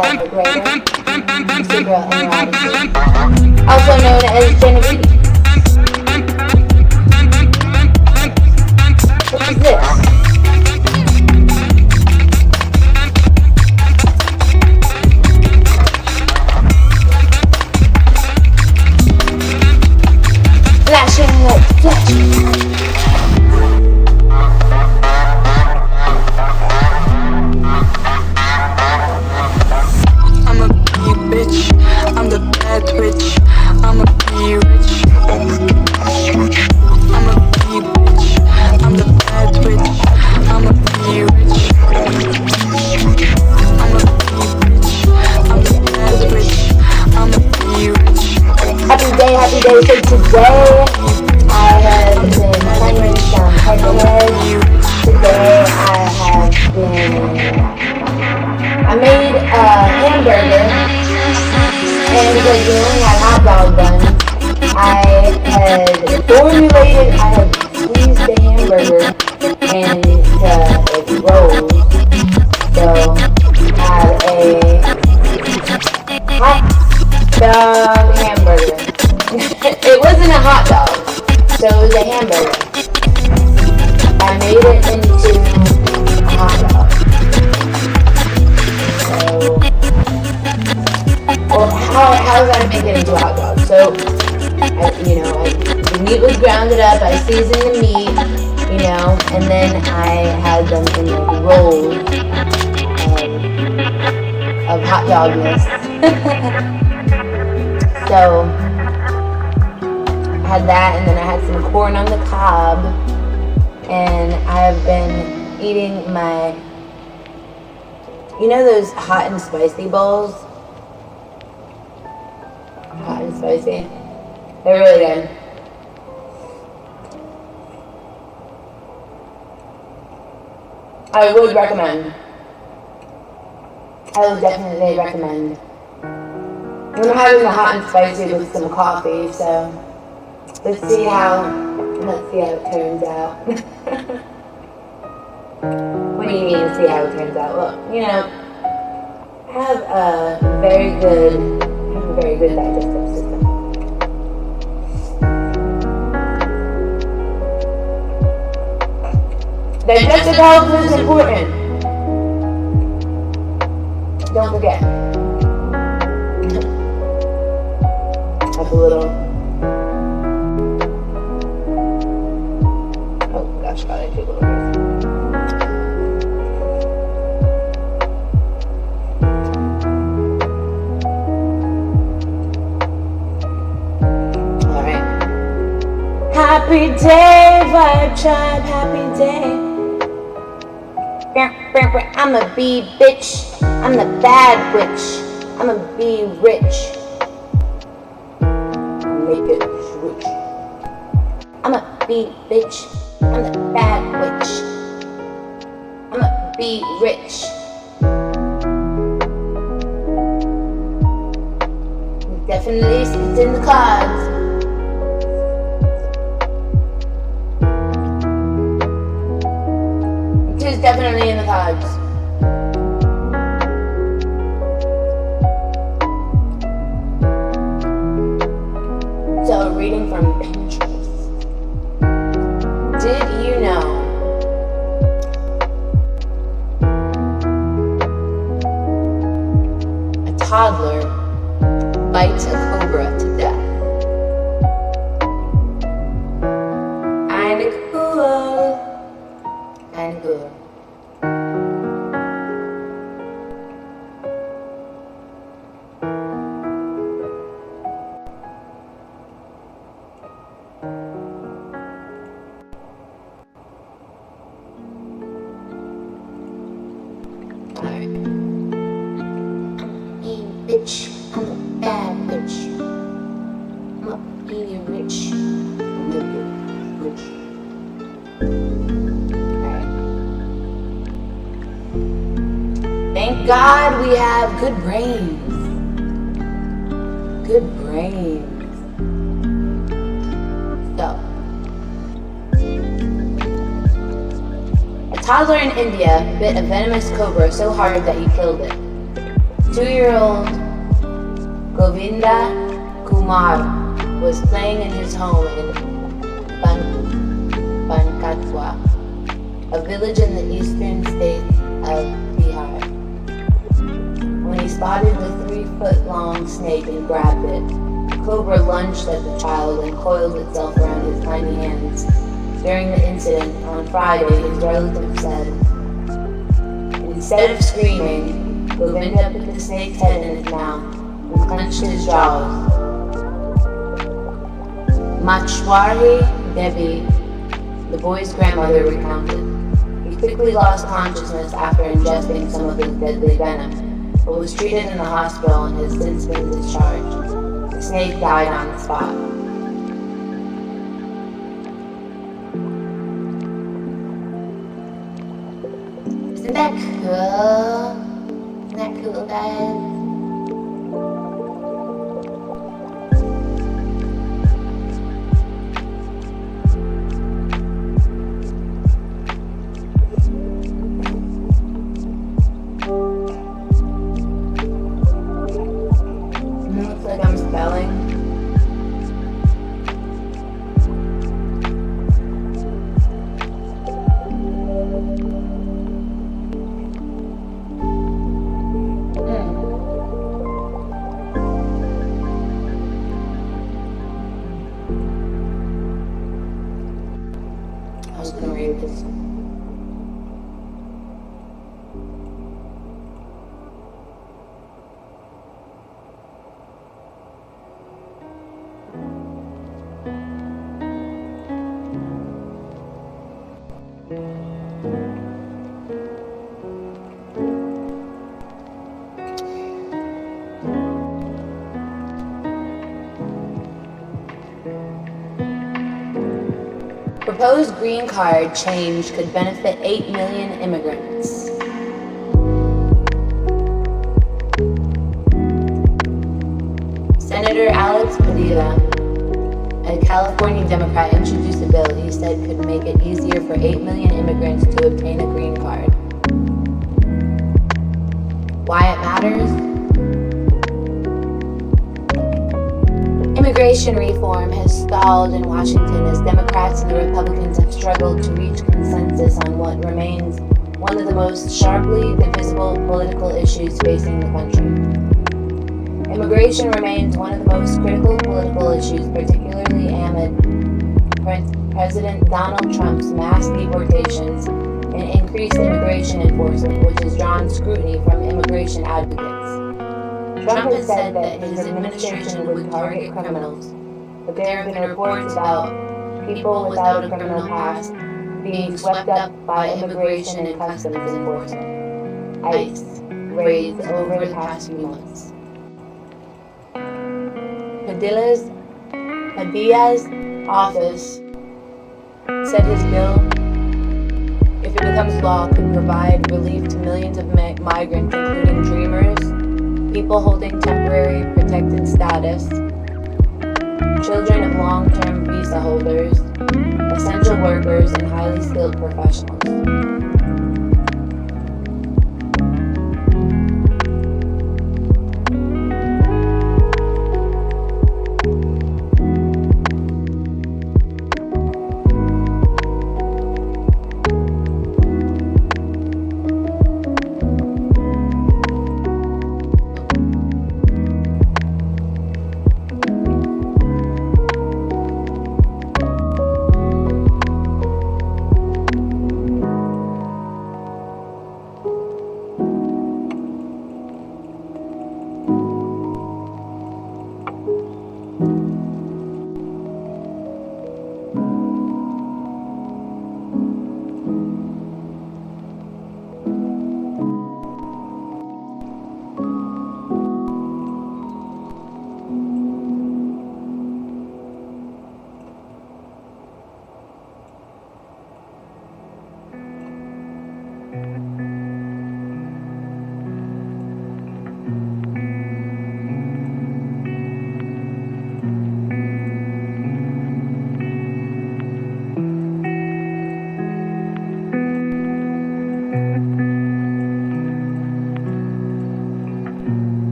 graphic writer, Secret Immorality, also known as Genevieve. What is this? Flashing lights, flashing. I'ma be a bitch, I'm the bad bitch. I'ma be rich, I'ma be a bitch, I'm the bad bitch. I'ma be rich, I'ma be a bitch, I'm the bad bitch. I'ma be rich. Happy day, so today I have been playing some head-to-head. Today I made a hamburger, and because we only had hot dog buns, I had squeezed the hamburger into rolls. So I had a hot dog hamburger. It wasn't a hot dog, so it was a hamburger. I made it into a hot dog. How was I making it into a hot dog? So, the meat was grounded up, I seasoned the meat, and then I had them in rolls of hot dogness. So, I had that, and then I had some corn on the cob, and I've been eating those hot and spicy bowls? Hot and spicy. They're really good. I would definitely recommend. I'm having the hot and spicy with some coffee, so let's see how it turns out. What do you mean, see how it turns out? Well, I have a very good digestive system. Digestive health is important. Don't forget. Have a little. Oh gosh, God, I took a little. Happy day, Vibe Tribe, happy day. I'ma be bitch, I'm the bad witch. I'ma be rich. Make it rich. I'ma be bitch, I'm the bad witch. I'ma be rich. Definitely it's in the cards. It's definitely in the cards. So, reading from Pinterest. Did you know a toddler bites a cobra to death? Kinda cool. Kinda cool. Alright. I'm a bitch. I'm a bad bitch. I'm a be rich. I'm a be rich. Alright. Thank God we have good brains. Good brains. So. A toddler in India bit a venomous cobra so hard that he killed it. 2-year-old Govinda Kumar was playing in his home in Pankatwa, a village in the eastern state of Bihar, when he spotted the 3-foot-long snake and grabbed it. The cobra lunged at the child and coiled itself around his tiny hands. During the incident on Friday, his relative said, instead of screaming, Govinda put the snake's head in his mouth and clenched his jaws. Machwari Devi, the boy's grandmother, recounted. He quickly lost consciousness after ingesting some of his deadly venom, but was treated in the hospital and has since been discharged. The snake died on the spot. Isn't that cool? Isn't that cool, guys? Looks like I'm spelling. I was gonna read this. Proposed green card change could benefit 8 million immigrants. Senator Alex Padilla, a California Democrat, introduced a bill he said could make it easier for 8 million immigrants to obtain a green card. Why it matters? Immigration reform has stalled in Washington as Democrats and the Republicans have struggled to reach consensus on what remains one of the most sharply divisible political issues facing the country. Immigration remains one of the most critical political issues, particularly amid President Donald Trump's mass deportations and increased immigration enforcement, which has drawn scrutiny from immigration advocates. Trump has said that his administration would target criminals, but there have been reports about people without a criminal past being swept up by immigration and customs enforcement, ICE, raids over the past few months. Padilla's office said his bill, if it becomes law, could provide relief to millions of migrants, including dreamers, people holding temporary protected status, children of long-term visa holders, essential workers, and highly skilled professionals.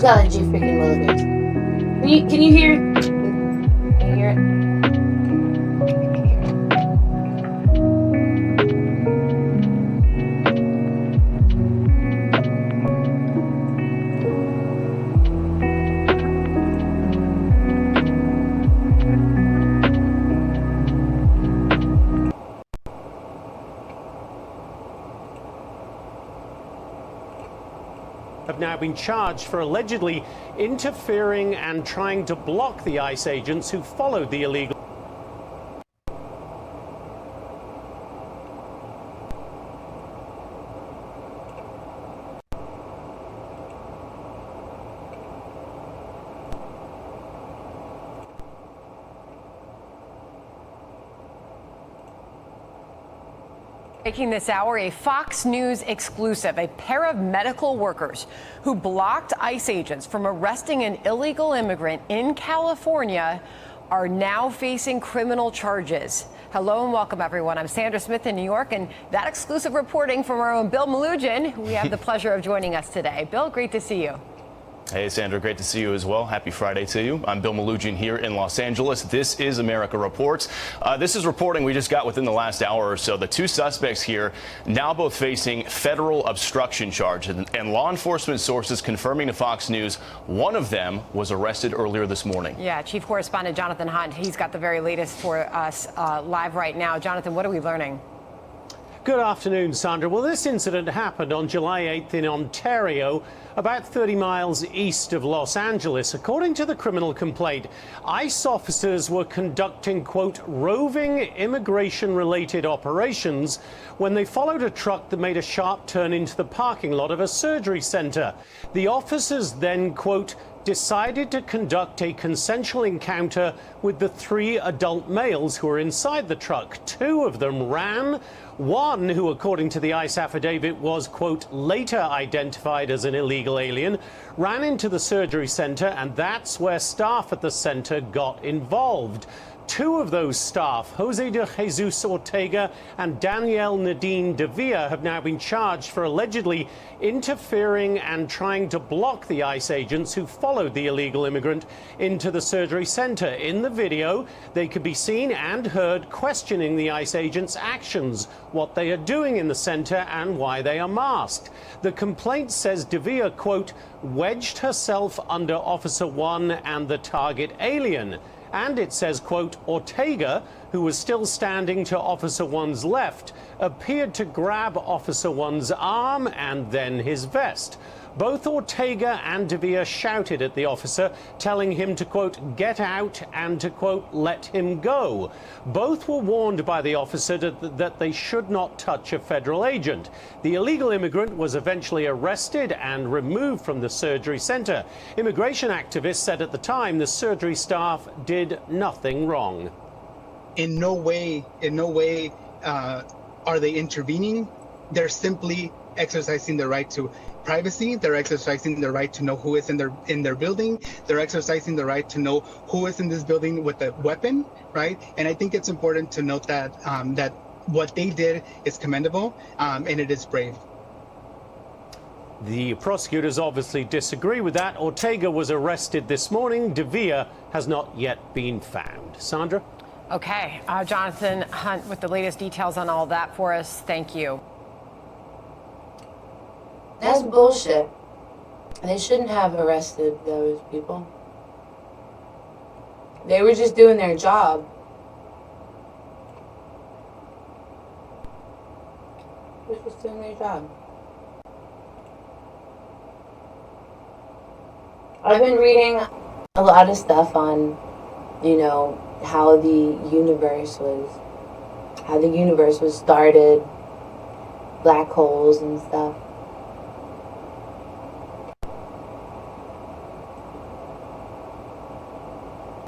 G freaking Willikers. Can you hear? Can you hear it? Have now been charged for allegedly interfering and trying to block the ICE agents who followed the illegal. Breaking this hour, a Fox News exclusive. A pair of medical workers who blocked ICE agents from arresting an illegal immigrant in California are now facing criminal charges. Hello and welcome, everyone. I'm Sandra Smith in New York, and that exclusive reporting from our own Bill Melugin, who we have the pleasure of joining us today. Bill, great to see you. Hey, Sandra, great to see you as well. Happy Friday to you. I'm Bill Melugin here in Los Angeles. This is America Reports. This is reporting we just got within the last hour or so. The two suspects here now both facing federal obstruction charges, and law enforcement sources confirming to Fox News one of them was arrested earlier this morning. Yeah, Chief Correspondent Jonathan Hunt, he's got the very latest for us live right now. Jonathan, what are we learning? Good afternoon, Sandra. Well, this incident happened on July 8th in Ontario, about 30 miles east of Los Angeles. According to the criminal complaint, ICE officers were conducting, quote, roving immigration-related operations when they followed a truck that made a sharp turn into the parking lot of a surgery center. The officers then, quote, decided to conduct a consensual encounter with the three adult males who were inside the truck. Two of them ran. One, who according to the ICE affidavit was, quote, later identified as an illegal alien, ran into the surgery center, and that's where staff at the center got involved. Two of those staff, Jose de Jesus Ortega and Danielle Nadine de Villa, have now been charged for allegedly interfering and trying to block the ICE agents who followed the illegal immigrant into the surgery center. In the video, they could be seen and heard questioning the ICE agents' actions, what they are doing in the center, and why they are masked. The complaint says de Villa, quote, wedged herself under Officer One and the target alien. And it says, quote, Ortega, who was still standing to Officer One's left, appeared to grab Officer One's arm and then his vest. Both Ortega and de Villa shouted at the officer, telling him to, quote, get out and to, quote, let him go. Both were warned by the officer that they should not touch a federal agent. The illegal immigrant was eventually arrested and removed from the surgery center. Immigration activists said at the time the surgery staff did nothing wrong. In no way are they intervening. They're simply exercising the right to privacy. They're exercising the right to know who is in their building. They're exercising the right to know who is in this building with a weapon, right? And I think it's important to note that that what they did is commendable, and it is brave. The prosecutors obviously disagree with that. Ortega was arrested this morning. De Villa has not yet been found. Sandra? Okay, Jonathan Hunt with the latest details on all that for us. Thank you. That's bullshit. They shouldn't have arrested those people. They were just doing their job. They were just doing their job. I've been reading a lot of stuff on, you know, how the universe was started, black holes and stuff.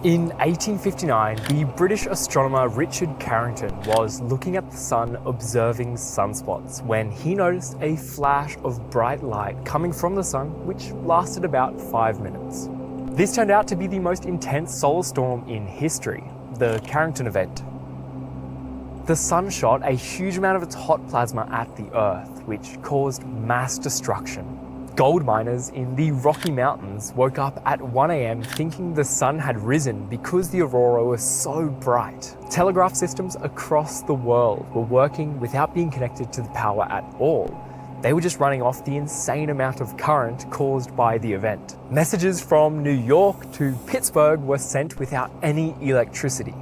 In 1859, the British astronomer Richard Carrington was looking at the sun observing sunspots when he noticed a flash of bright light coming from the sun, which lasted about 5 minutes. This turned out to be the most intense solar storm in history, the Carrington event. The sun shot a huge amount of its hot plasma at the Earth, which caused mass destruction. Gold miners in the Rocky Mountains woke up at 1 a.m. thinking the sun had risen because the aurora was so bright. Telegraph systems across the world were working without being connected to the power at all. They were just running off the insane amount of current caused by the event. Messages from New York to Pittsburgh were sent without any electricity.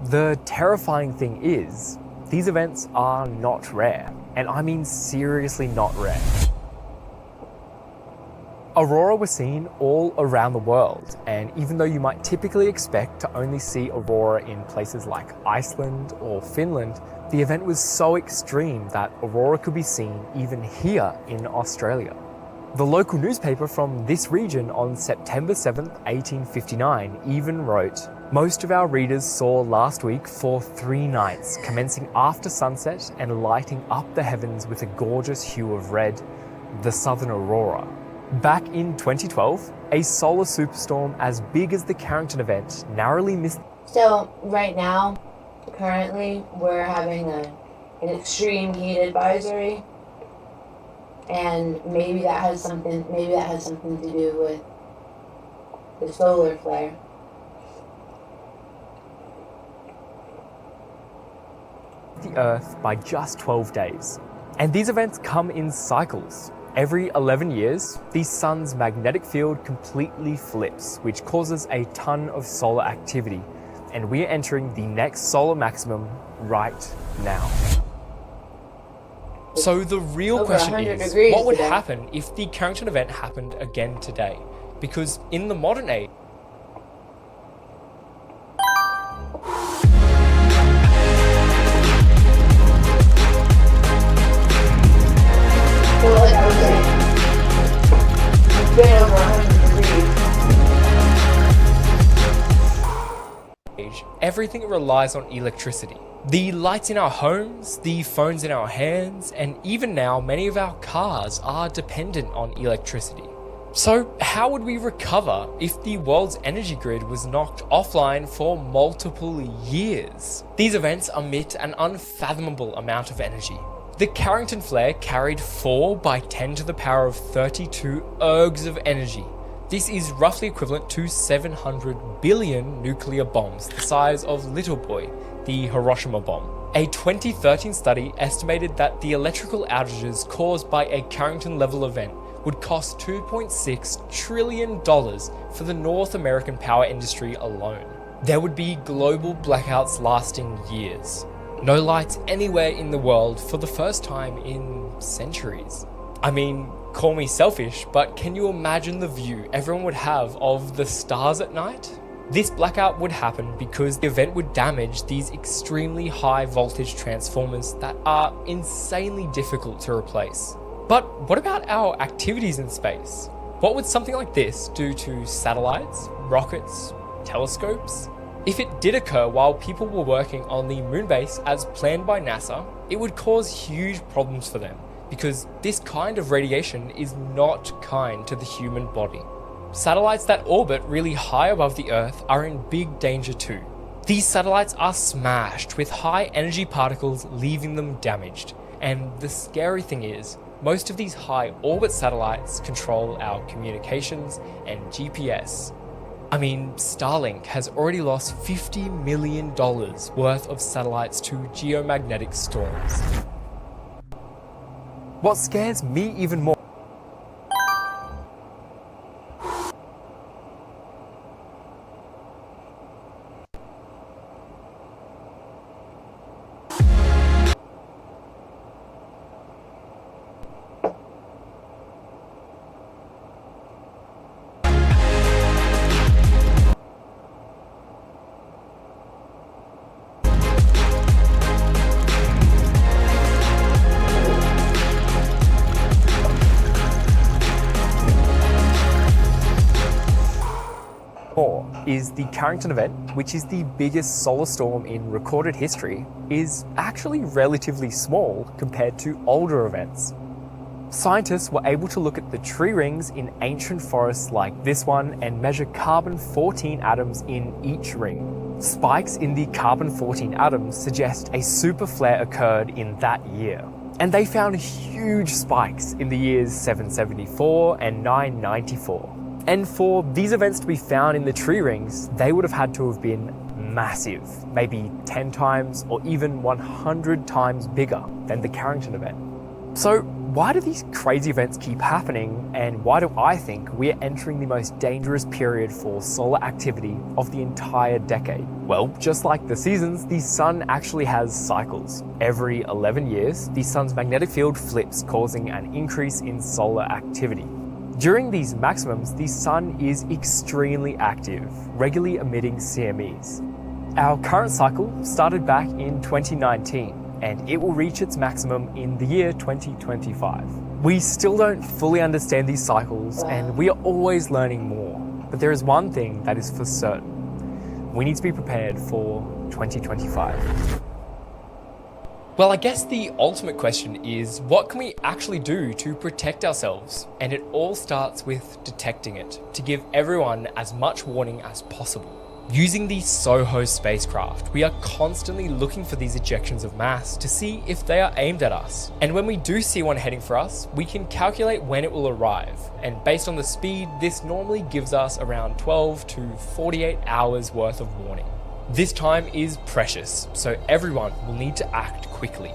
The terrifying thing is, these events are not rare, and I mean seriously not rare. Aurora was seen all around the world, and even though you might typically expect to only see aurora in places like Iceland or Finland, the event was so extreme that aurora could be seen even here in Australia. The local newspaper from this region on September 7th, 1859 even wrote, "Most of our readers saw last week for 3 nights, commencing after sunset and lighting up the heavens with a gorgeous hue of red, the southern aurora." Back in 2012, a solar superstorm as big as the Carrington event narrowly missed. So right now, currently, we're having an extreme heat advisory, and maybe that has something to do with the solar flare. The Earth by just 12 days. And these events come in cycles. Every 11 years, the sun's magnetic field completely flips, which causes a ton of solar activity. And we are entering the next solar maximum right now. So the real Over question 100 is, degrees what would today. happen if the Carrington event happened again today? Because in the modern age, So like I was saying, it's been over 100 degrees. everything relies on electricity. The lights in our homes, the phones in our hands, and even now many of our cars are dependent on electricity. So how would we recover if the world's energy grid was knocked offline for multiple years? These events emit an unfathomable amount of energy. The Carrington flare carried 4 by 10 to the power of 32 ergs of energy. This is roughly equivalent to 700 billion nuclear bombs, the size of Little Boy, the Hiroshima bomb. A 2013 study estimated that the electrical outages caused by a Carrington-level event would cost $2.6 trillion for the North American power industry alone. There would be global blackouts lasting years. No lights anywhere in the world for the first time in centuries. I mean, call me selfish, but can you imagine the view everyone would have of the stars at night? This blackout would happen because the event would damage these extremely high voltage transformers that are insanely difficult to replace. But what about our activities in space? What would something like this do to satellites, rockets, telescopes? If it did occur while people were working on the moon base as planned by NASA, it would cause huge problems for them because this kind of radiation is not kind to the human body. Satellites that orbit really high above the Earth are in big danger too. These satellites are smashed with high energy particles, leaving them damaged. And the scary thing is, most of these high orbit satellites control our communications and GPS. I mean, Starlink has already lost $50 million worth of satellites to geomagnetic storms. What scares me even more is the Carrington event, which is the biggest solar storm in recorded history, is actually relatively small compared to older events. Scientists were able to look at the tree rings in ancient forests like this one and measure carbon-14 atoms in each ring. Spikes in the carbon-14 atoms suggest a super flare occurred in that year. And they found huge spikes in the years 774 and 994. And for these events to be found in the tree rings, they would have had to have been massive, maybe 10 times or even 100 times bigger than the Carrington event. So why do these crazy events keep happening, and why do I think we're entering the most dangerous period for solar activity of the entire decade? Well, just like the seasons, the sun actually has cycles. Every 11 years, the sun's magnetic field flips, causing an increase in solar activity. During these maximums, the sun is extremely active, regularly emitting CMEs. Our current cycle started back in 2019, and it will reach its maximum in the year 2025. We still don't fully understand these cycles, and we are always learning more. But there is one thing that is for certain. We need to be prepared for 2025. Well, I guess the ultimate question is, what can we actually do to protect ourselves? And it all starts with detecting it, to give everyone as much warning as possible. Using the SOHO spacecraft, we are constantly looking for these ejections of mass to see if they are aimed at us. And when we do see one heading for us, we can calculate when it will arrive. And based on the speed, this normally gives us around 12 to 48 hours worth of warning. This time is precious, so everyone will need to act quickly.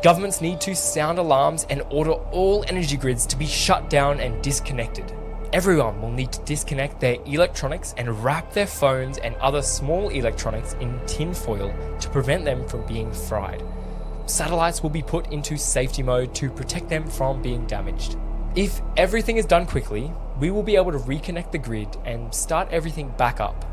Governments need to sound alarms and order all energy grids to be shut down and disconnected. Everyone will need to disconnect their electronics and wrap their phones and other small electronics in tinfoil to prevent them from being fried. Satellites will be put into safety mode to protect them from being damaged. If everything is done quickly, we will be able to reconnect the grid and start everything back up.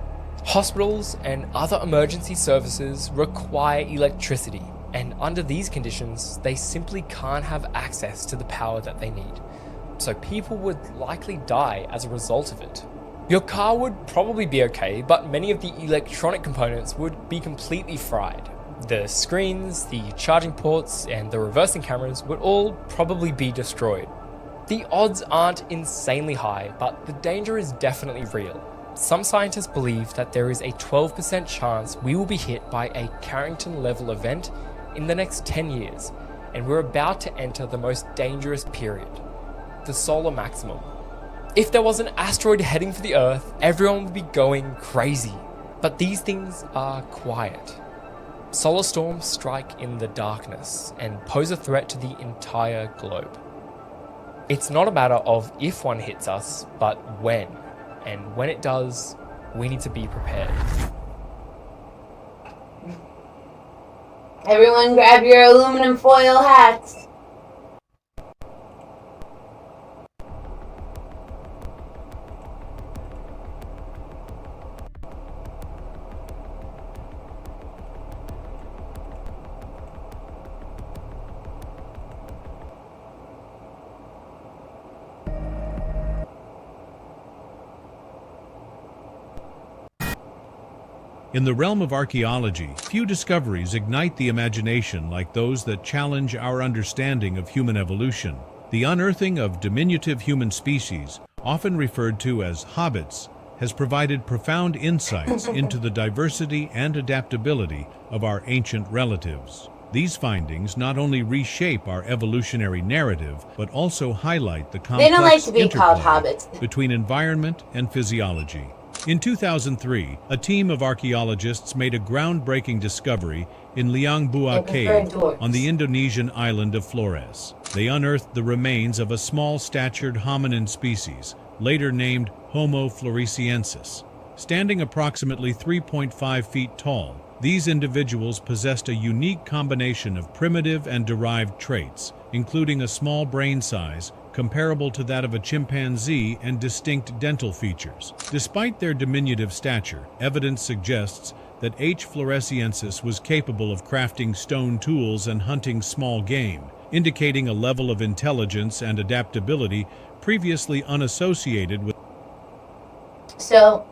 Hospitals and other emergency services require electricity, and under these conditions, they simply can't have access to the power that they need. So people would likely die as a result of it. Your car would probably be okay, but many of the electronic components would be completely fried. The screens, the charging ports, and the reversing cameras would all probably be destroyed. The odds aren't insanely high, but the danger is definitely real. Some scientists believe that there is a 12% chance we will be hit by a Carrington-level event in the next 10 years, and we're about to enter the most dangerous period. The solar maximum. If there was an asteroid heading for the Earth, everyone would be going crazy. But these things are quiet. Solar storms strike in the darkness and pose a threat to the entire globe. It's not a matter of if one hits us, but when. And when it does, we need to be prepared. Everyone grab your aluminum foil hats. In the realm of archaeology, few discoveries ignite the imagination like those that challenge our understanding of human evolution. The unearthing of diminutive human species, often referred to as hobbits, has provided profound insights into the diversity and adaptability of our ancient relatives. These findings not only reshape our evolutionary narrative, but also highlight the complex They don't like to be called interplay hobbits. between environment and physiology. In 2003, a team of archaeologists made a groundbreaking discovery in Liang Bua Cave on the Indonesian island of Flores. They unearthed the remains of a small-statured hominin species, later named Homo floresiensis. Standing approximately 3.5 feet tall, these individuals possessed a unique combination of primitive and derived traits, including a small brain size, comparable to that of a chimpanzee, and distinct dental features. Despite their diminutive stature, evidence suggests that H. floresiensis was capable of crafting stone tools and hunting small game, indicating a level of intelligence and adaptability previously unassociated with. So,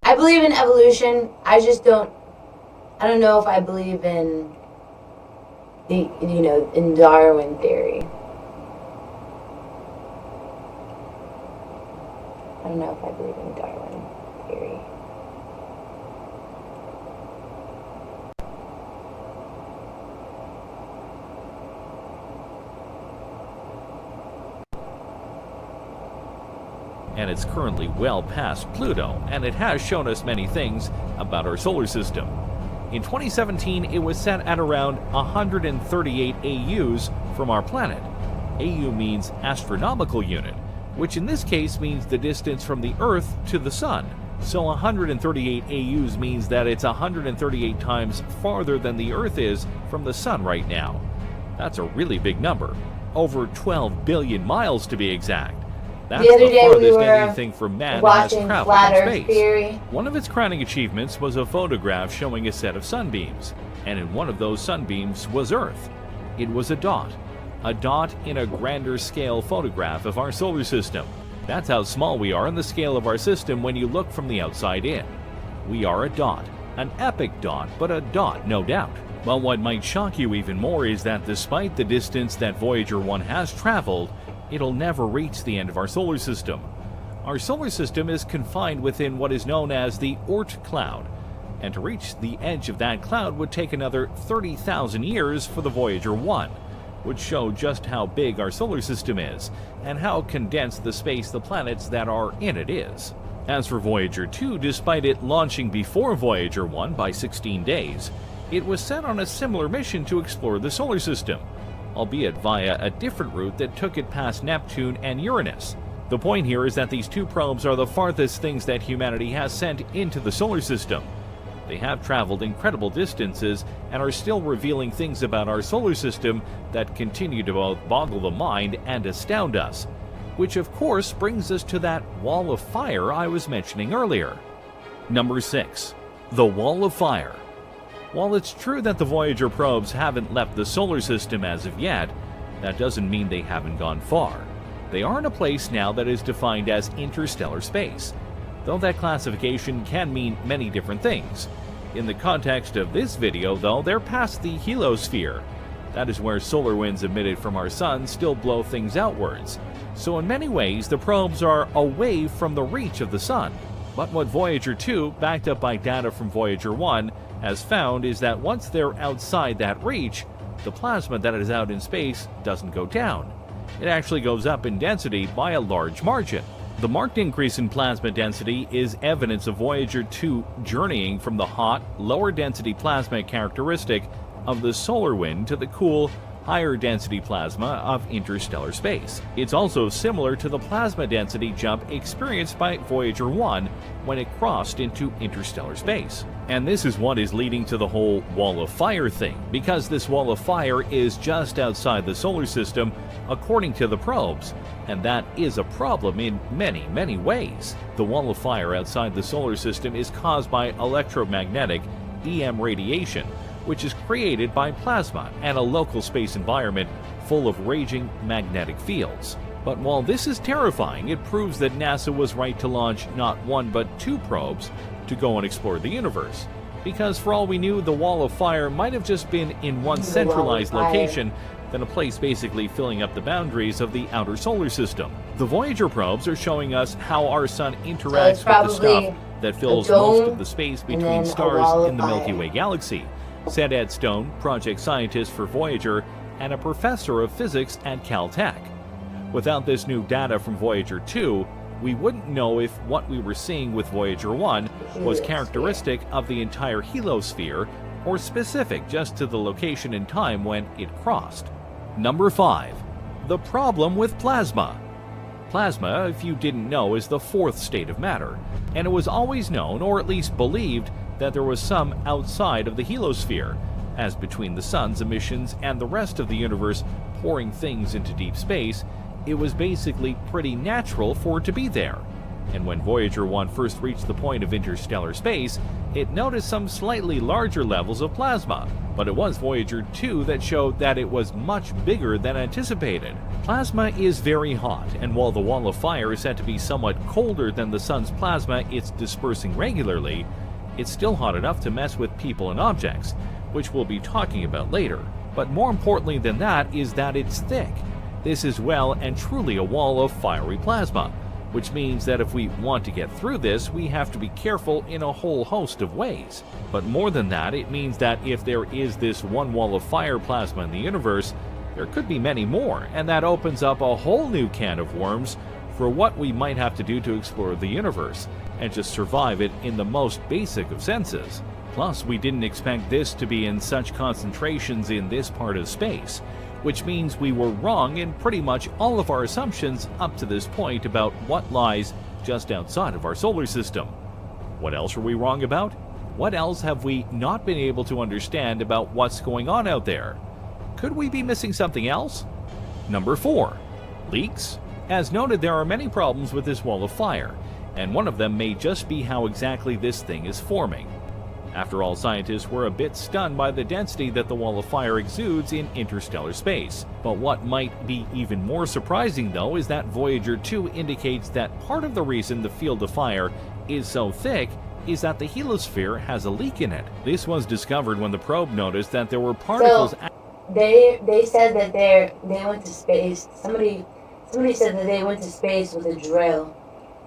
I believe in evolution. I don't know if I believe in in Darwin theory. I don't know if I believe in Darwin theory. and it's currently well past Pluto, and it has shown us many things about our solar system. In 2017, it was set at around 138 AUs from our planet. AU means astronomical unit, which in this case means the distance from the Earth to the Sun. So 138 AUs means that it's 138 times farther than the Earth is from the Sun right now. That's a really big number. Over 12 billion miles to be exact. That's the farthest anything from man has traveled in space. Theory. One of its crowning achievements was a photograph showing a set of sunbeams, and in one of those sunbeams was Earth. It was a dot in a grander scale photograph of our solar system. That's how small we are in the scale of our system when you look from the outside in. We are a dot, an epic dot, but a dot, no doubt. Well, what might shock you even more is that despite the distance that Voyager 1 has traveled, it'll never reach the end of our solar system. Our solar system is confined within what is known as the Oort cloud, and to reach the edge of that cloud would take another 30,000 years for the Voyager 1, which show just how big our solar system is, and how condensed the space the planets that are in it is. As for Voyager 2, despite it launching before Voyager 1 by 16 days, it was sent on a similar mission to explore the solar system, albeit via a different route that took it past Neptune and Uranus. The point here is that these two probes are the farthest things that humanity has sent into the solar system. They have traveled incredible distances and are still revealing things about our solar system that continue to both boggle the mind and astound us. Which of course brings us to that wall of fire I was mentioning earlier. Number 6. The Wall of Fire. While it's true that the Voyager probes haven't left the solar system as of yet, that doesn't mean they haven't gone far. They are in a place now that is defined as interstellar space, though that classification can mean many different things. In the context of this video, though, they're past the heliosphere. That is where solar winds emitted from our sun still blow things outwards. So in many ways, the probes are away from the reach of the sun. But what Voyager 2, backed up by data from Voyager 1, has found is that once they're outside that reach, the plasma that is out in space doesn't go down. It actually goes up in density by a large margin. The marked increase in plasma density is evidence of Voyager 2 journeying from the hot, lower density plasma characteristic of the solar wind to the cool, higher density plasma of interstellar space. It's also similar to the plasma density jump experienced by Voyager 1 when it crossed into interstellar space. And this is what is leading to the whole Wall of Fire thing, because this Wall of Fire is just outside the solar system according to the probes, and that is a problem in many, many ways. The Wall of Fire outside the solar system is caused by electromagnetic EM radiation, which is created by plasma and a local space environment full of raging magnetic fields. But while this is terrifying, it proves that NASA was right to launch not one but two probes to go and explore the universe. Because for all we knew, the Wall of Fire might have just been in one centralized location than a place basically filling up the boundaries of the outer solar system. The Voyager probes are showing us how our sun interacts with the stuff that fills most of the space between stars in the Milky Way galaxy, said Ed Stone, project scientist for Voyager and a professor of physics at Caltech. Without this new data from Voyager 2, we wouldn't know if what we were seeing with Voyager 1 was characteristic of the entire heliosphere or specific just to the location and time when it crossed. Number 5. The problem with plasma. Plasma, if you didn't know, is the fourth state of matter, and it was always known, or at least believed, that there was some outside of the heliosphere, as between the sun's emissions and the rest of the universe pouring things into deep space, it was basically pretty natural for it to be there. And when Voyager 1 first reached the point of interstellar space, it noticed some slightly larger levels of plasma, but it was Voyager 2 that showed that it was much bigger than anticipated. Plasma is very hot, and while the Wall of Fire is said to be somewhat colder than the sun's plasma it's dispersing regularly, it's still hot enough to mess with people and objects, which we'll be talking about later. But more importantly than that is that it's thick. This is well and truly a wall of fiery plasma, which means that if we want to get through this, we have to be careful in a whole host of ways. But more than that, it means that if there is this one wall of fire plasma in the universe, there could be many more, and that opens up a whole new can of worms for what we might have to do to explore the universe and just survive it in the most basic of senses. Plus, we didn't expect this to be in such concentrations in this part of space, which means we were wrong in pretty much all of our assumptions up to this point about what lies just outside of our solar system. What else are we wrong about? What else have we not been able to understand about what's going on out there? Could we be missing something else? Number 4. Leaks. As noted, there are many problems with this wall of fire, and one of them may just be how exactly this thing is forming. After all, scientists were a bit stunned by the density that the wall of fire exudes in interstellar space. But what might be even more surprising, though, is that Voyager 2 indicates that part of the reason the field of fire is so thick is that the helisphere has a leak in it. This was discovered when the probe noticed that there were particles... So, they said that they went to space. Somebody said that they went to space with a drill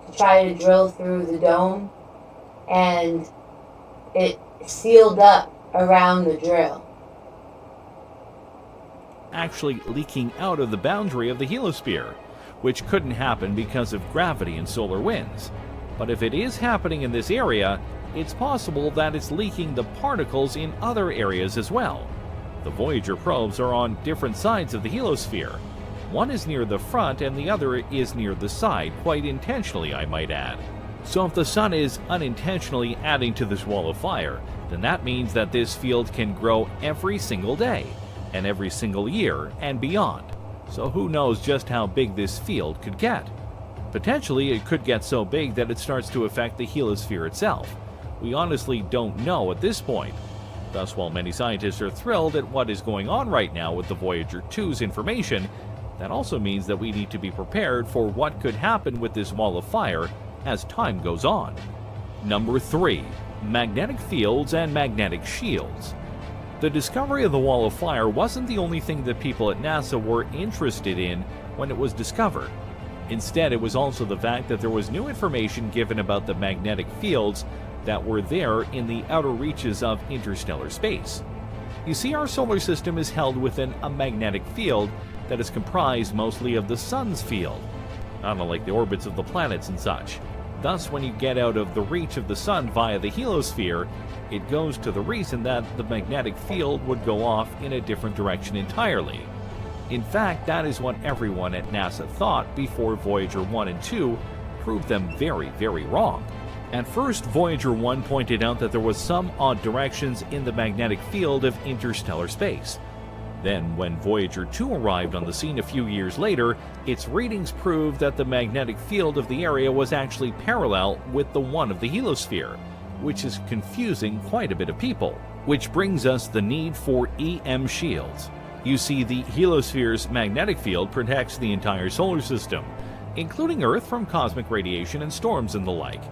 to try to drill through the dome, and it sealed up around the drill. Actually leaking out of the boundary of the helisphere, which couldn't happen because of gravity and solar winds. But if it is happening in this area, it's possible that it's leaking the particles in other areas as well. The Voyager probes are on different sides of the helisphere. One is near the front and the other is near the side, quite intentionally, I might add. So if the sun is unintentionally adding to this wall of fire, then that means that this field can grow every single day, and every single year, and beyond. So who knows just how big this field could get? Potentially, it could get so big that it starts to affect the helisphere itself. We honestly don't know at this point. Thus, while many scientists are thrilled at what is going on right now with the Voyager 2's information, that also means that we need to be prepared for what could happen with this wall of fire as time goes on. Number 3. Magnetic fields and magnetic shields. The discovery of the wall of fire wasn't the only thing that people at NASA were interested in when it was discovered. Instead, it was also the fact that there was new information given about the magnetic fields that were there in the outer reaches of interstellar space. You see, our solar system is held within a magnetic field that is comprised mostly of the sun's field, not unlike the orbits of the planets and such. Thus, when you get out of the reach of the sun via the helisphere, it goes to the reason that the magnetic field would go off in a different direction entirely. In fact, that is what everyone at NASA thought before Voyager 1 and 2 proved them very, very wrong. At first, Voyager 1 pointed out that there was some odd directions in the magnetic field of interstellar space. Then, when Voyager 2 arrived on the scene a few years later, its readings proved that the magnetic field of the area was actually parallel with the one of the helisphere, which is confusing quite a bit of people. Which brings us the need for EM shields. You see, the helisphere's magnetic field protects the entire solar system, including Earth from cosmic radiation and storms and the like.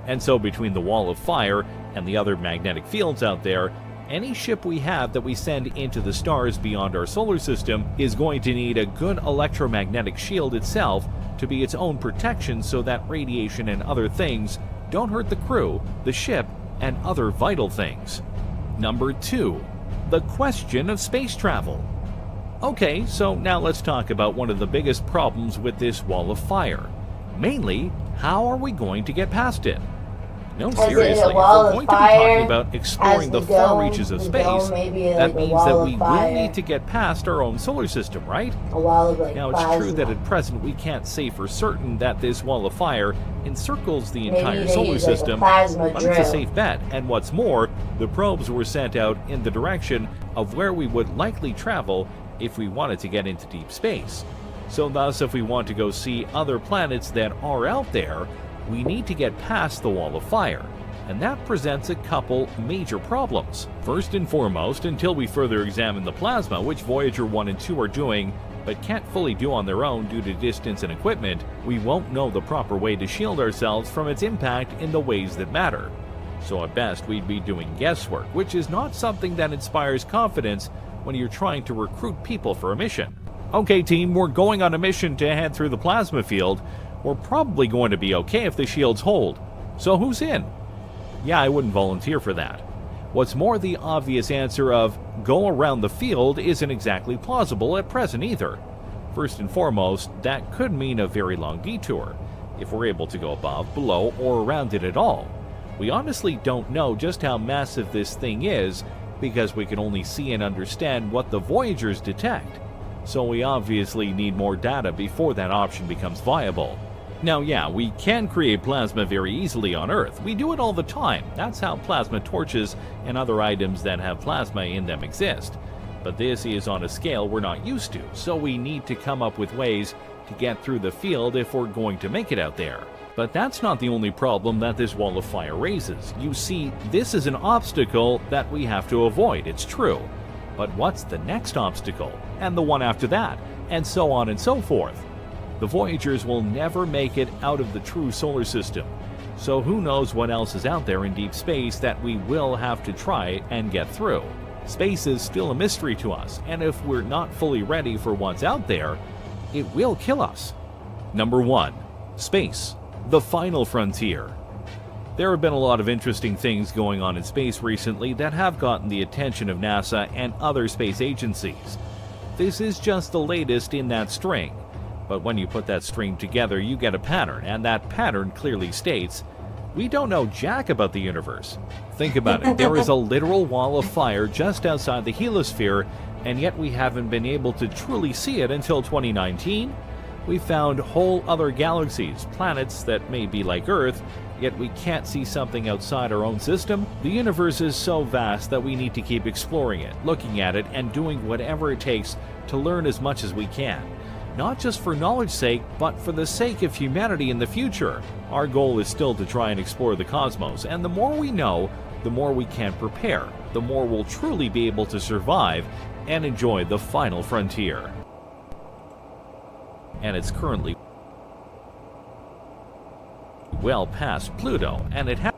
And so between the wall of fire and the other magnetic fields out there, any ship we have that we send into the stars beyond our solar system is going to need a good electromagnetic shield itself to be its own protection so that radiation and other things don't hurt the crew, the ship, and other vital things. Number 2. The question of space travel. Okay, so now let's talk about one of the biggest problems with this wall of fire. Mainly, how are we going to get past it? No, seriously, if we're going to be talking about exploring the far reaches of space, that means that we will need to get past our own solar system, right? Now, it's true that at present we can't say for certain that this wall of fire encircles the entire solar system, but it's a safe bet. And what's more, the probes were sent out in the direction of where we would likely travel if we wanted to get into deep space. So thus, if we want to go see other planets that are out there, we need to get past the wall of fire, and that presents a couple major problems. First and foremost, until we further examine the plasma, which Voyager 1 and 2 are doing, but can't fully do on their own due to distance and equipment, we won't know the proper way to shield ourselves from its impact in the ways that matter. So at best, we'd be doing guesswork, which is not something that inspires confidence when you're trying to recruit people for a mission. Okay team, we're going on a mission to head through the plasma field. We're probably going to be okay if the shields hold. So who's in? Yeah, I wouldn't volunteer for that. What's more, the obvious answer of go around the field isn't exactly plausible at present either. First and foremost, that could mean a very long detour, if we're able to go above, below, or around it at all. We honestly don't know just how massive this thing is, because we can only see and understand what the Voyagers detect. So we obviously need more data before that option becomes viable. Now yeah, we can create plasma very easily on Earth. We do it all the time. That's how plasma torches and other items that have plasma in them exist. But this is on a scale we're not used to, so we need to come up with ways to get through the field if we're going to make it out there. But that's not the only problem that this wall of fire raises. You see, this is an obstacle that we have to avoid, it's true. But what's the next obstacle? And the one after that? And so on and so forth. The Voyagers will never make it out of the true solar system. So who knows what else is out there in deep space that we will have to try and get through. Space is still a mystery to us, and if we're not fully ready for what's out there, it will kill us. Number 1. Space. The final frontier. There have been a lot of interesting things going on in space recently that have gotten the attention of NASA and other space agencies. This is just the latest in that string. But when you put that string together, you get a pattern, and that pattern clearly states, we don't know jack about the universe. Think about it, there is a literal wall of fire just outside the heliosphere, and yet we haven't been able to truly see it until 2019. We found whole other galaxies, planets that may be like Earth, yet we can't see something outside our own system. The universe is so vast that we need to keep exploring it, looking at it, and doing whatever it takes to learn as much as we can. Not just for knowledge's sake, but for the sake of humanity in the future. Our goal is still to try and explore the cosmos, and the more we know, the more we can prepare, the more we'll truly be able to survive and enjoy the final frontier. And it's currently well past Pluto, and it has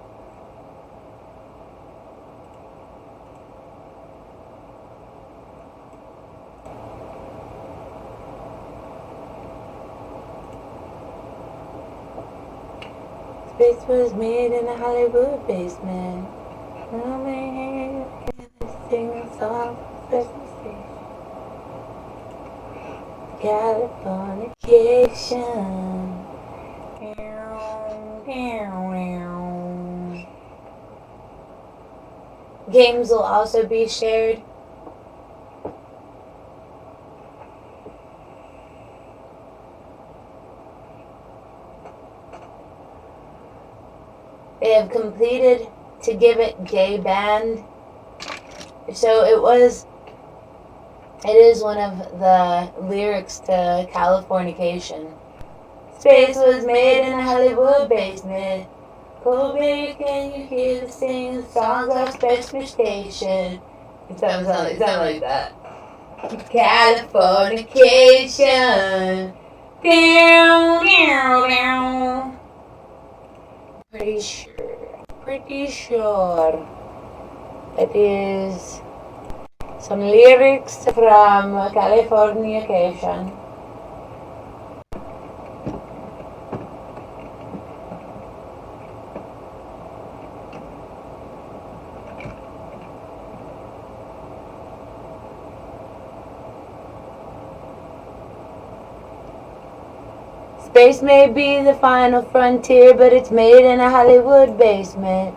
Space was made in a Hollywood basement. Singing songs, Californication. Games will also be shared. They have completed to give it gay banned. So it is one of the lyrics to Californication. Space was made in a Hollywood basement. Kobe, can you hear the singing songs of specification? It sounds like that. Californication. Pretty sure it is some lyrics from Californication. Space may be the final frontier, but it's made in a Hollywood basement.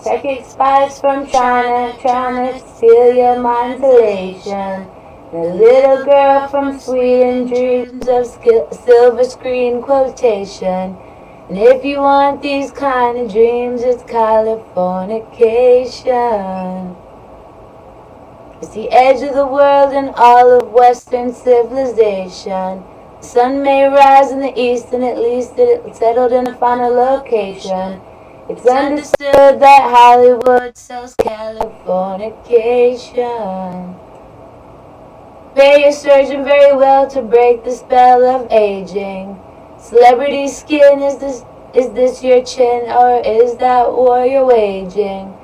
Psychic spies from China trying to steal your mind's elation. And a little girl from Sweden dreams of silver screen quotation. And if you want these kind of dreams, it's Californication. It's the edge of the world and all of Western civilization. The sun may rise in the east, and at least it settled in a final location. It's understood that Hollywood sells Californication. Pay your surgeon very well to break the spell of aging. Celebrity skin, is this your chin, or is that war you're waging?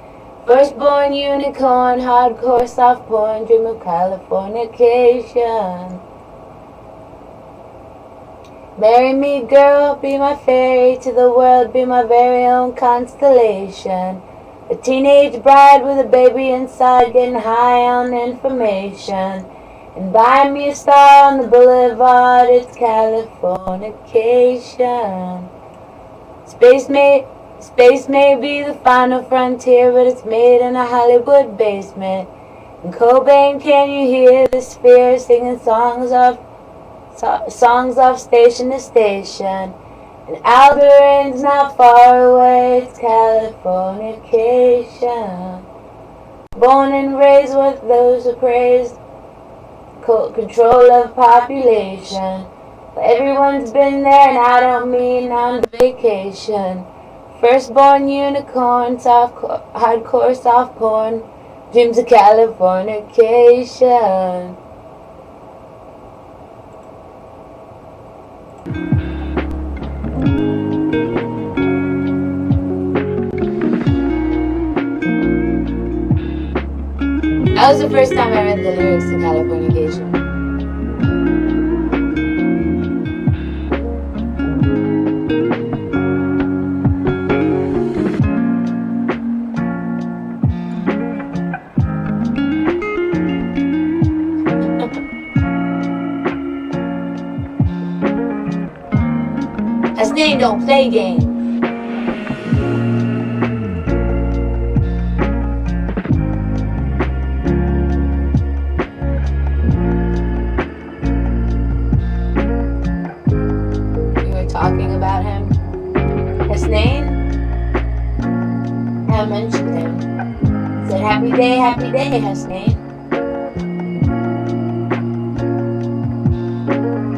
Firstborn unicorn, hardcore softborn, dream of Californication. Marry me, girl, be my fairy to the world, be my very own constellation. A teenage bride with a baby inside, getting high on information. And buy me a star on the boulevard, it's Californication. Space may be the final frontier, but it's made in a Hollywood basement. In Cobain, can you hear the sphere singing songs off station to station? And Algerin's not far away, it's Californication. Born and raised with those who praise control of population. But everyone's been there, and I don't mean on vacation. Firstborn unicorn, hardcore soft porn, dreams of Californication. That was the first time I read the lyrics to Californication. His name don't play games. Talking about him. His name? I mentioned him. Said happy day, his name.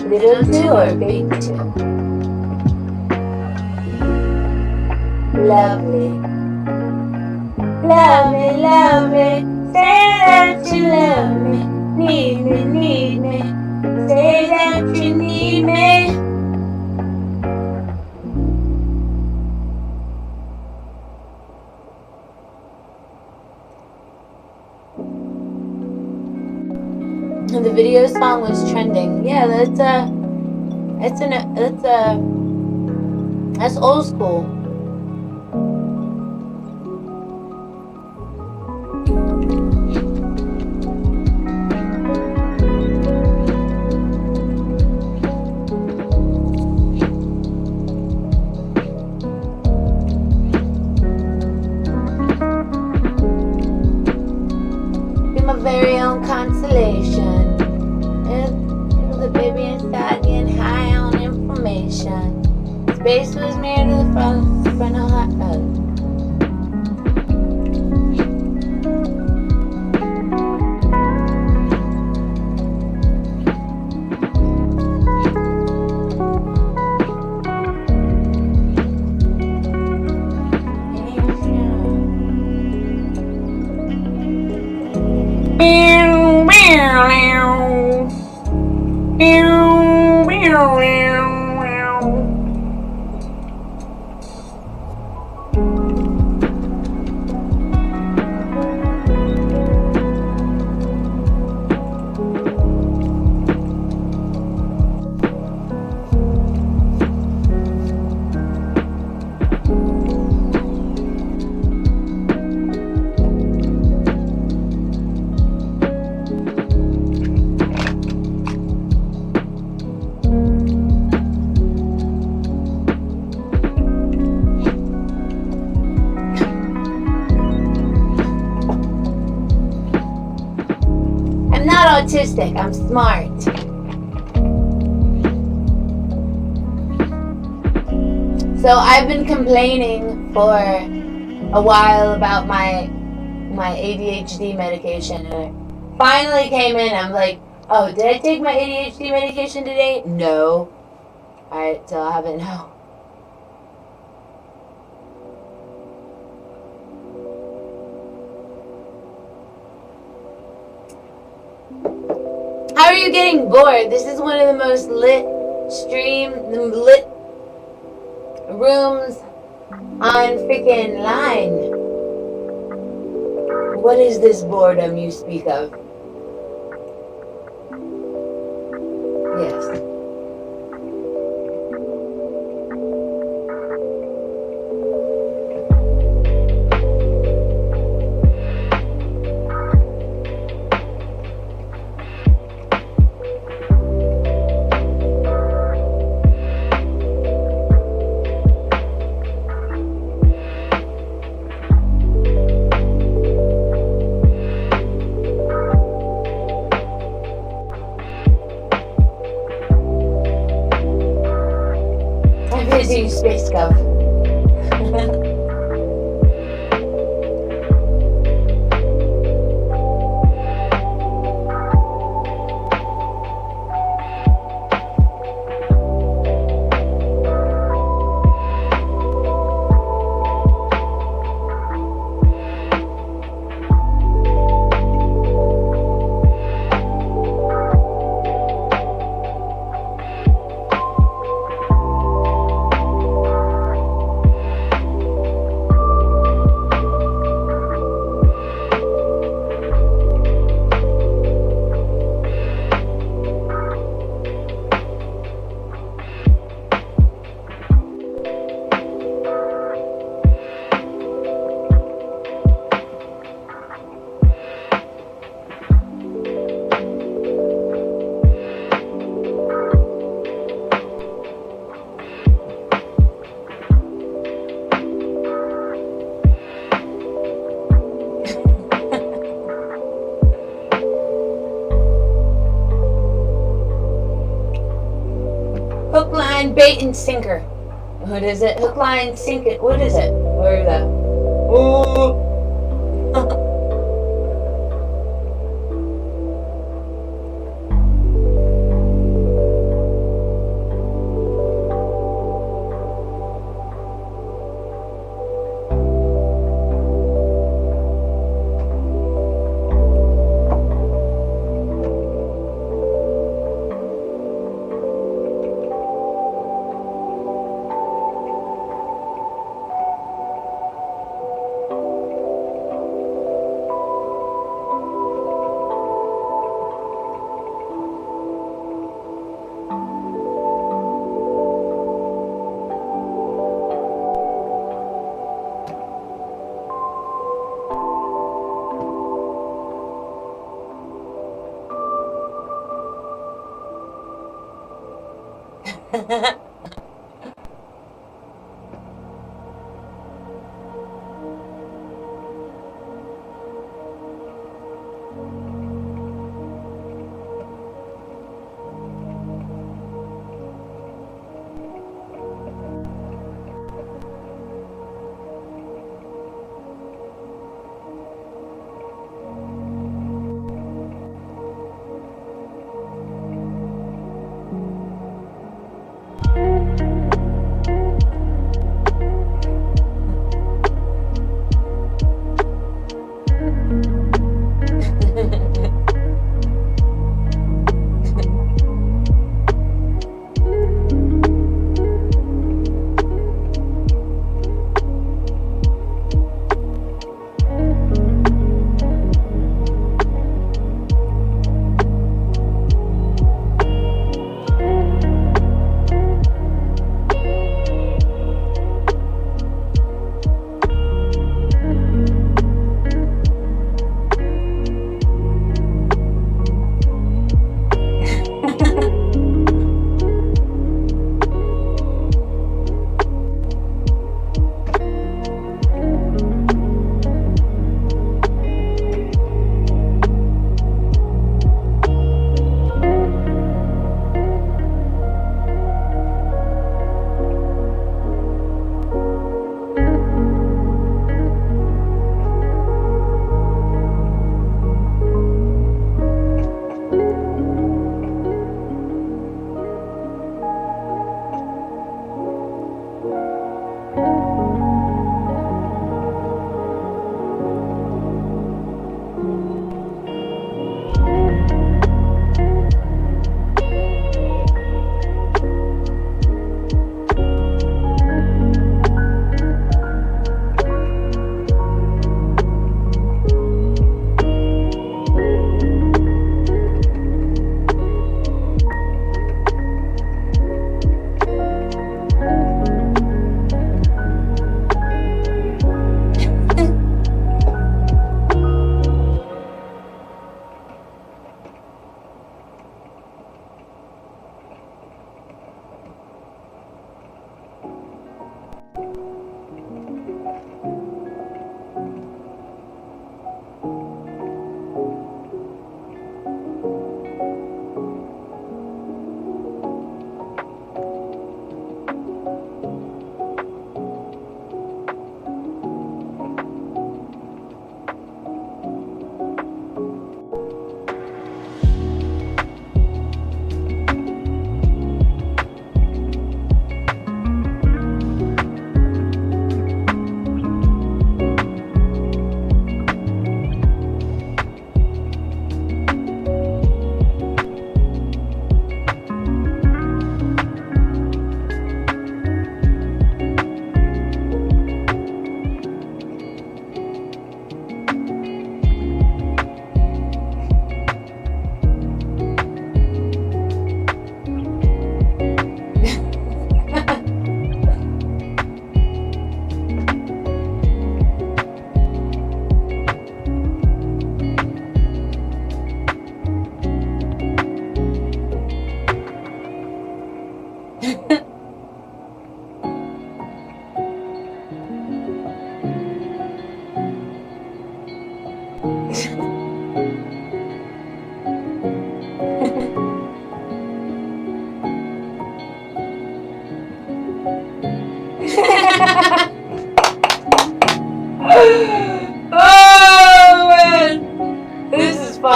Little 2 or big 2? Lovely. Love me, love me. Say that you love me. Need me. Say that you need me. The video song was trending. Yeah, that's old school. Be my very own consolation. The baby inside getting high on information. Space was near to the front of hot rod. I'm not autistic, I'm smart. So I've been complaining for a while about my ADHD medication, and it finally came in. I'm like, oh, did I take my ADHD medication today? No. Alright, so I'll have it now. How are you getting bored? This is one of the most lit rooms on freaking line. What is this boredom you speak of? Yes. to do Space Gov. Hook, line, bait, and sinker. What is it? Hook, line, sink it. What is it? Where is that? Ooh.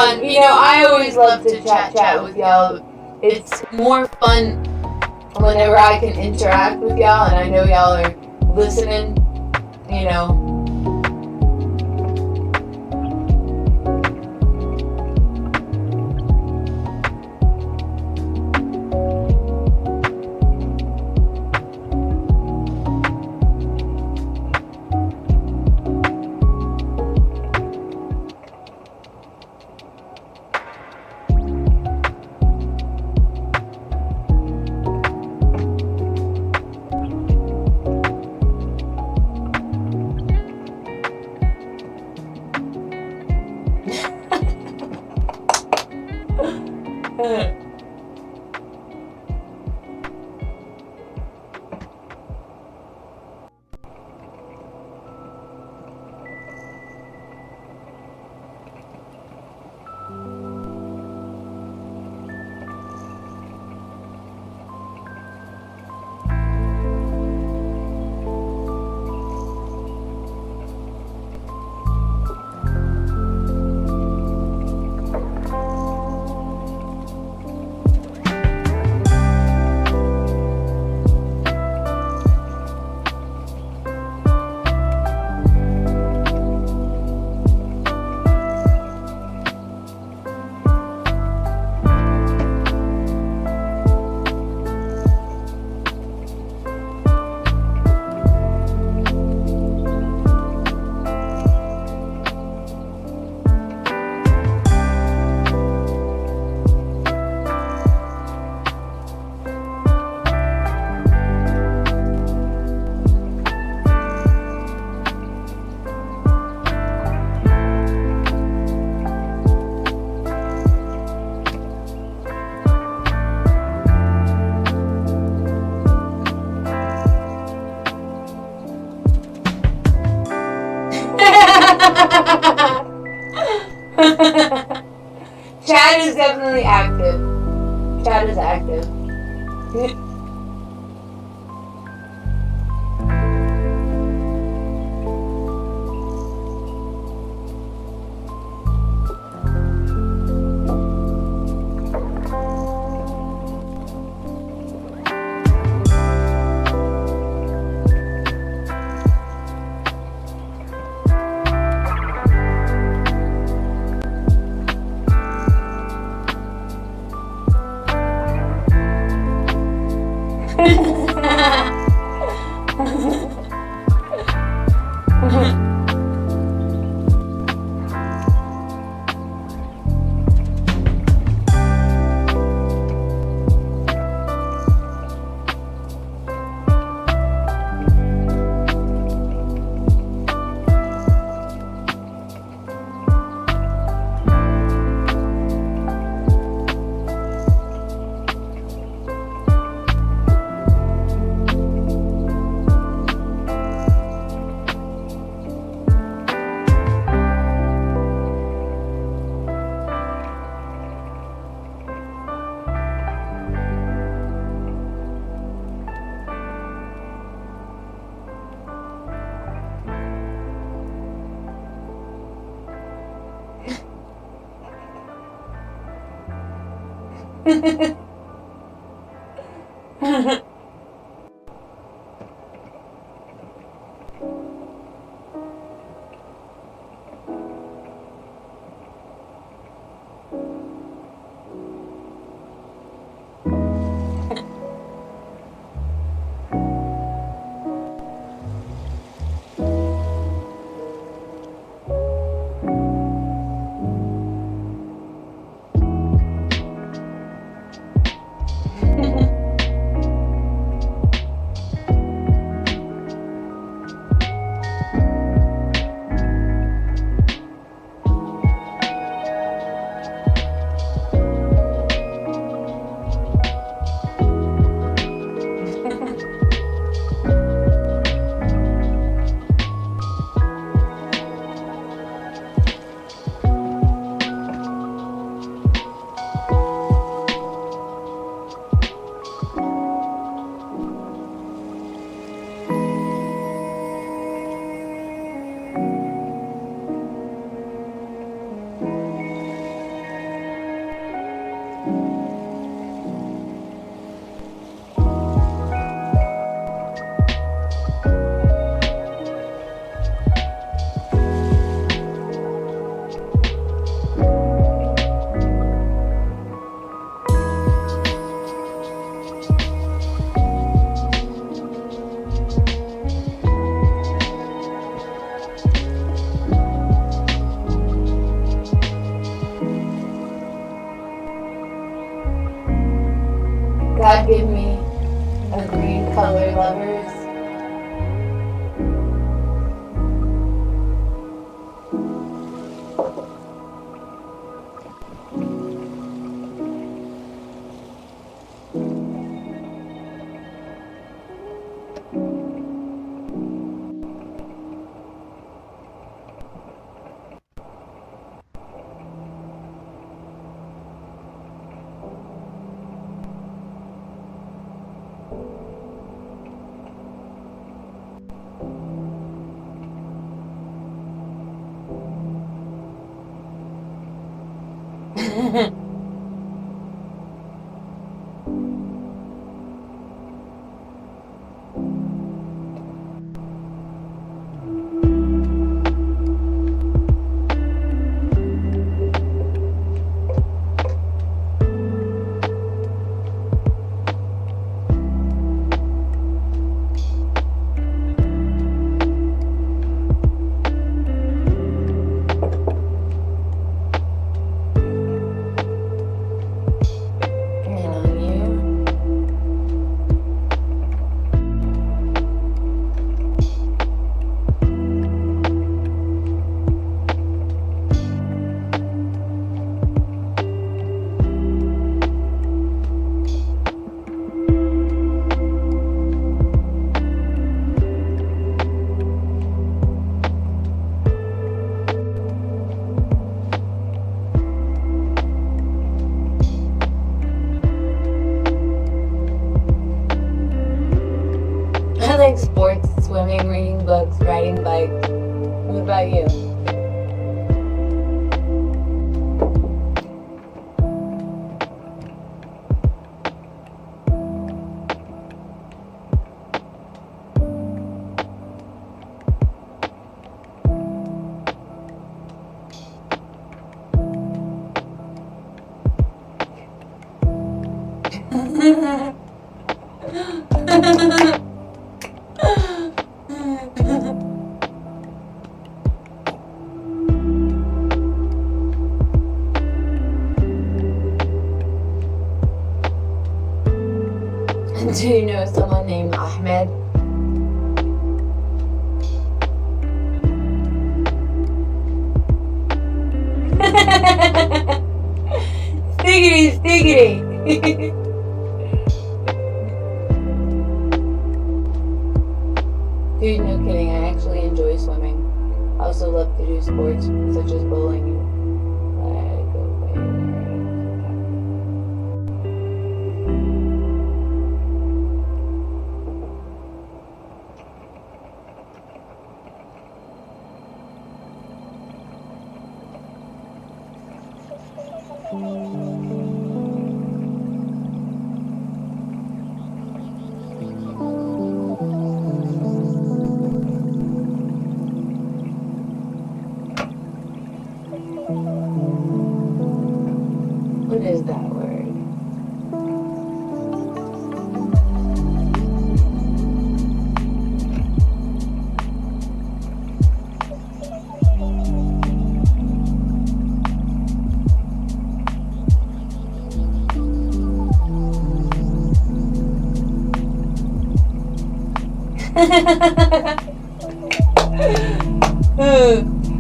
fun. You know, I always love to chat with y'all. It's more fun whenever I can interact with y'all and I know y'all are listening, you know. Chad is definitely active. Chad is active. I like sports, swimming, reading books, riding bikes. What about you? Do you know someone named Ahmed? Stiggity. Dude, no kidding. I actually enjoy swimming. I also love to do sports such as bowling and what is that word?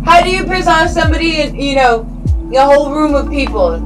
How do you piss off somebody in, a whole room of people?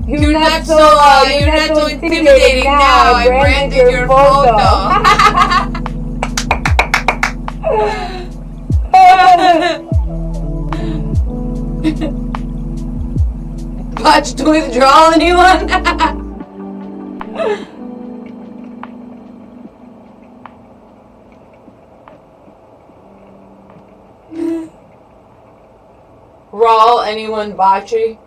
You're not so intimidating now. I branded your photo. Botched to withdraw anyone? Raw, anyone botchy?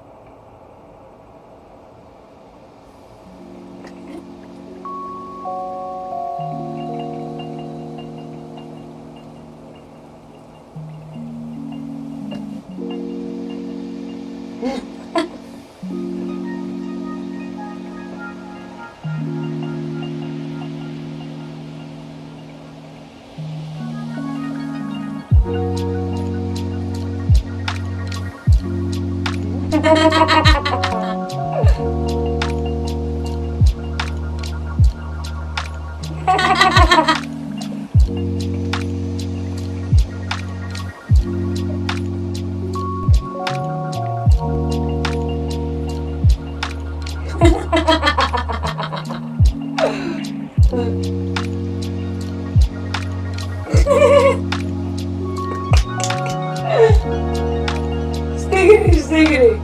Stiggity.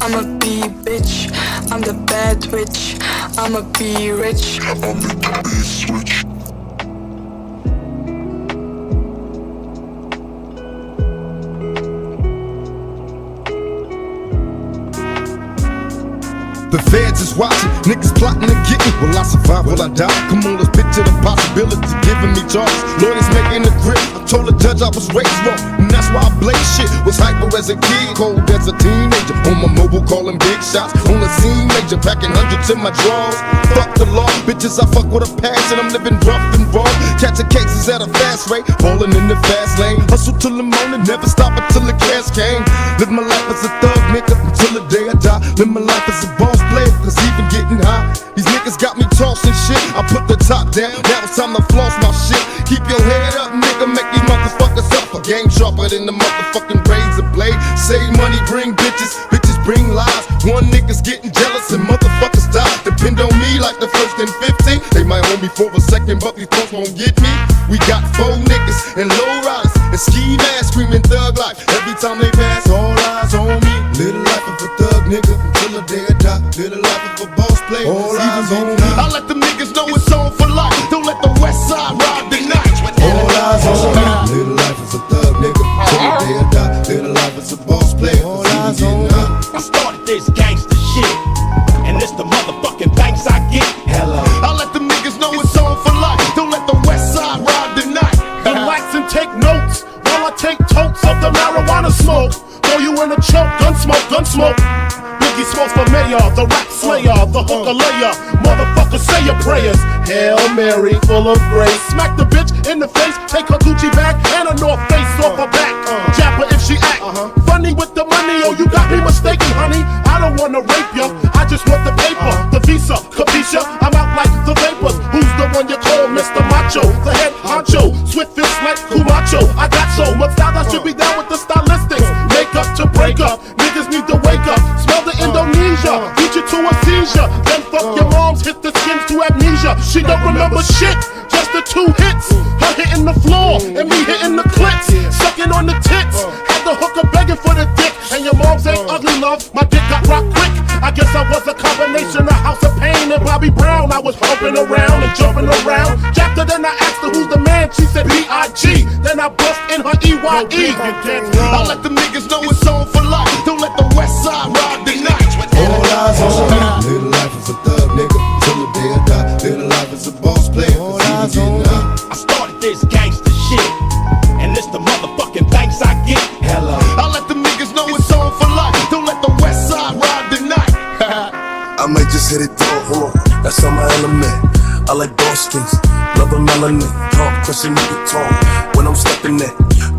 I'ma be bitch, I'm the bad witch. I'ma be rich. The feds is watching, niggas plotting to get me. Will I survive? Will I die? Come on, let's picture the possibility giving me charges. Lawyers making the grip. I told the judge I was raised wrong, and that's why I blaze shit. Was hyper as a kid, cold as a teenager. On my mobile, calling big shots. On the scene, major, packing hundreds in my drawers. Fuck the law, bitches. I fuck with a passion. I'm living rough and raw, catching cases at a fast rate, balling in the fast lane. Hustle till the morning, never stop until the cash came. Live my life as a thug nigga until the day I die. Live my life as a boss player, cause even getting high, these niggas got me tossing shit. I put the top down, now it's time to floss my shit. Keep your head up, nigga, make these motherfuckers suffer. Game sharper than the motherfucking razor blade. Save money, bring bitches, bitches bring lies. One nigga's getting jealous and motherfuckers die. Depend on me like the first and 15. They might hold me for a second, but these folks won't get me. We got 4 niggas and low riders and ski masks screaming thug life. Every time they pass, all eyes on me. Little life of a thug nigga until the day I die. Little life of a boss player, all eyes on me. I let them niggas know it's on for life. Don't let the west side ride the night. All eyes on me. Little life is a thug nigga until the day I die. Little life is a boss player, all eyes on me. I started this gangster shit, and it's the motherfucking thanks I get. Hello. I let them niggas know it's on for life. Don't let the west side ride the night. Relax and take notes while I take totes of the marijuana smoke. Throw you in a choke, gun smoke. Biggie smokes for mayor, the rap slayer, the hooker layer. Motherfucker, say your prayers. Hail Mary, full of grace. Smack the bitch in the face, take her Gucci bag and a North Face off her back. Jab her if she act funny with the money. Oh, you got me mistaken, honey. I don't wanna rape ya, I just want the paper, the visa, capisha. I'm out like the vapors. Who's the one you call Mr. Macho? The head honcho, swift fist like Kumacho. I got so much style, I should be down with the stylistics. Make up to break up, niggas need to wake up. Smell the Indonesia, beat you to a seizure. Then fuck your moms, hit the skins to amnesia. She don't remember shit, just the 2 hits. Her hitting the floor, and me hitting the clits. Sucking on the tits, had the hooker begging for the dick. And your moms ain't ugly, love, my dick got rock quick. I guess I was a combination of House of Pain and Bobby Brown. I was humping around and jumping around. Jacked her, then I asked her who's the man. She said B.I.G. Then I bust in her E.Y.E. I let them niggas know it's on for life. Don't let the west side ride the night. All eyes on me. Little life is a thug nigga till the day I die. Little life is a boss player. All eyes on me. I started this gangster shit, and it's the motherfucking thanks I get. Hello. I let them niggas know it's on for life. Don't let the west side ride the night. I might just hit it through, hold on, that's on my element. I like dark skins, love a melanin, talk, crushing the guitar. When I'm stepping that,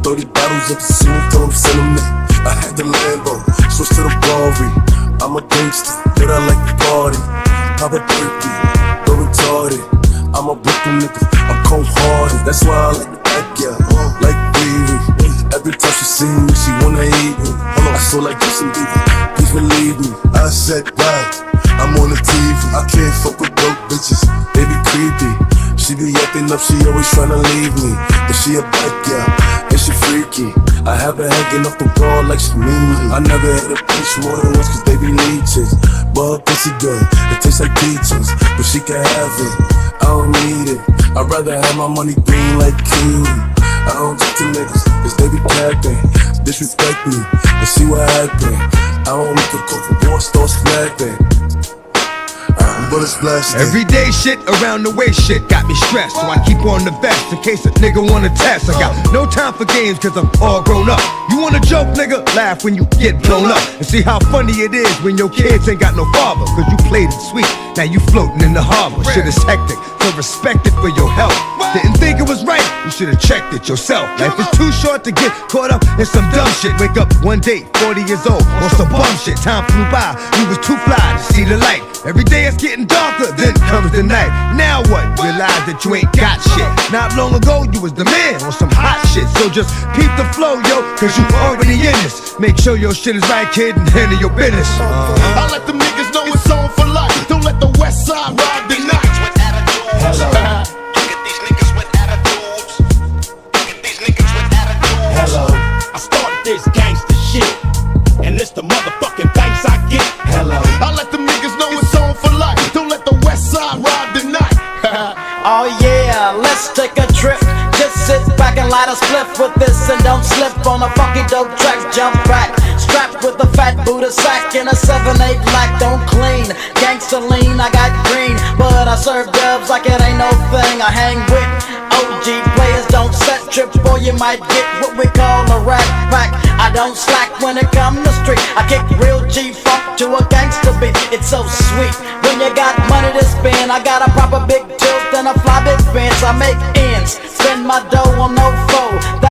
30 bottles of the scene, told him send them in. I had the Lambo, switch to the Rari. I'm a gangster, but I like to party. Papa Turkey, go retarded. I'm a Brooklyn nigga, I'm cold-hearted. That's why I like the back, yeah, like Riri. Every time she see me, she wanna eat me. I feel like Justin Bieber, please believe me. I said, right, I'm on the TV. I can't fuck with broke bitches, they be creepy. She be acting up, she always tryna leave me. But she a bad girl, and she freaky. I have her hanging off the wall like she mean me. I never had a bitch more than once, cause they be leeches. But her pussy good, it tastes like peaches. But she can have it, I don't need it. I'd rather have my money green like Cutie. I don't talk to niggas, cause they be capping. Disrespect me, and see what happened. I don't make a call for war, start slapping. Everyday shit around the way shit got me stressed, so I keep on the vest in case a nigga wanna test. I got no time for games cause I'm all grown up. You wanna joke, nigga? Laugh when you get blown up. And see how funny it is when your kids ain't got no father. Cause you played it sweet, now you floating in the harbor. Shit is hectic, so respect it for your health. Didn't think it was right, you should've checked it yourself. Life is too short to get caught up in some dumb shit. Wake up one day, 40 years old, on some bum shit. Time flew by, you was too fly to see the light. Every day it's getting darker, then comes the night. Now what? Realize that you ain't got shit. Not long ago, you was the man on some hot shit. So just peep the flow, yo, cause you already in this. Make sure your shit is right, kid, and handle your business. I let them niggas know it's on for life. Don't let the West Side ride the night. Hello. Look at these niggas with attitudes. Look at these niggas with attitudes. Hello. I started this gangster shit, and it's the motherfucking thanks I get. Hello. I let them niggas know it's on for life. Don't let the West Side ride the night. Oh yeah, let's take a trip. Just sit back and light a spliff with this and don't slip on a funky dope track. Jump back, strapped with a fat Buddha sack and a 7-8 lack. Don't clean, gangsta lean. I got green, but I serve dubs like it ain't no thing. I hang with OG players, don't set trips, boy. You might get what we call a rat pack. I don't slack when it come to street. I kick real G-funk to a gangsta beat. It's so sweet when you got money to spend. I got a proper big tilt and a fly big bench. I make ends, spend my dough on no foe.